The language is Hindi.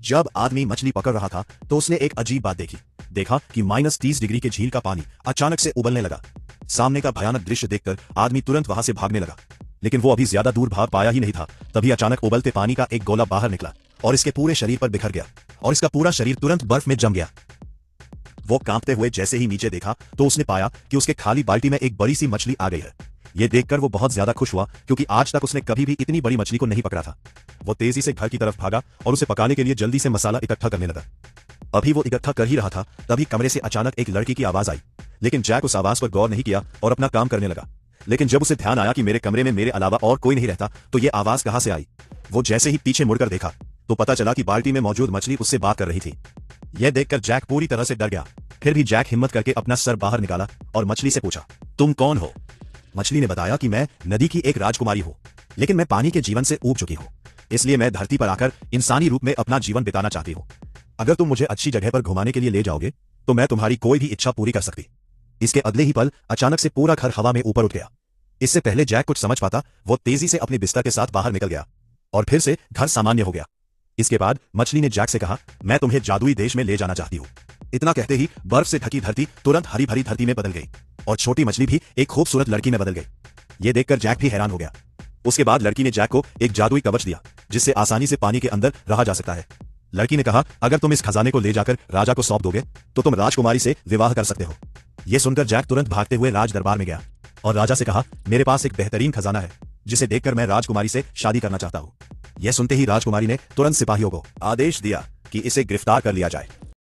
जब आदमी मछली पकड़ रहा था तो उसने एक अजीब बात देखी। देखा कि -30 डिग्री के झील का पानी अचानक से उबलने लगा। सामने का भयानक दृश्य देखकर आदमी तुरंत वहां से भागने लगा, लेकिन वो अभी ज्यादा दूर भाग पाया ही नहीं था, तभी अचानक उबलते पानी का एक गोला बाहर निकला और इसके पूरे शरीर पर बिखर गया और इसका पूरा शरीर तुरंत बर्फ में जम गया। वो कांपते हुए जैसे ही नीचे देखा तो उसने पाया कि उसके खाली बाल्टी में एक बड़ी सी मछली आ गई है। ये देखकर वो बहुत ज्यादा खुश हुआ, क्योंकि आज तक उसने कभी भी इतनी बड़ी मछली को नहीं पकड़ा था। वो तेजी से घर की तरफ भागा और उसे पकाने के लिए जल्दी से मसाला इकट्ठा करने लगा। अभी वो इकट्ठा कर ही रहा था, तभी कमरे से अचानक एक लड़की की आवाज आई। लेकिन जैक उस आवाज पर गौर नहीं किया और अपना काम करने लगा। लेकिन जब उसे ध्यान आया कि मेरे कमरे में मेरे अलावा और कोई नहीं रहता, तो ये आवाज कहां से आई। वो जैसे ही पीछे मुड़कर देखा तो पता चला कि बाल्टी में मौजूद मछली उससे बात कर रही थी। यह देखकर जैक पूरी तरह से डर गया। फिर भी जैक हिम्मत करके अपना सर बाहर निकाला और मछली से पूछा, तुम कौन हो? मछली ने बताया कि मैं नदी की एक राजकुमारी हूँ, लेकिन मैं पानी के जीवन से ऊब चुकी हूँ, इसलिए मैं धरती पर आकर इंसानी रूप में अपना जीवन बिताना चाहती हूँ। अगर तुम मुझे अच्छी जगह पर घुमाने के लिए ले जाओगे तो मैं तुम्हारी कोई भी इच्छा पूरी कर सकती। इसके अगले ही पल अचानक से पूरा घर हवा में ऊपर उठ गया। इससे पहले जैक कुछ समझ पाता, वो तेजी से अपने बिस्तर के साथ बाहर निकल गया और फिर से घर सामान्य हो गया। इसके बाद मछली ने जैक से कहा, मैं तुम्हें जादुई देश में ले जाना चाहती हूँ। इतना कहते ही बर्फ से ढकी धरती तुरंत हरी भरी धरती में बदल गई और छोटी मछली भी एक खूबसूरत लड़की में बदल गई। ये देखकर जैक भी हैरान हो गया। उसके बाद लड़की ने जैक को एक जादुई कवच दिया, जिससे आसानी से पानी के अंदर रहा जा सकता है। लड़की ने कहा, अगर तुम इस खजाने को ले जाकर राजा को सौंप दोगे तो तुम राजकुमारी से विवाह कर सकते हो। यह सुनकर जैक तुरंत भागते हुए राज दरबार में गया और राजा से कहा, मेरे पास एक बेहतरीन खजाना है जिसे देखकर मैं राजकुमारी से शादी करना चाहता हूँ। यह सुनते ही राजकुमारी ने तुरंत सिपाहियों को आदेश दिया कि इसे गिरफ्तार कर लिया जाए।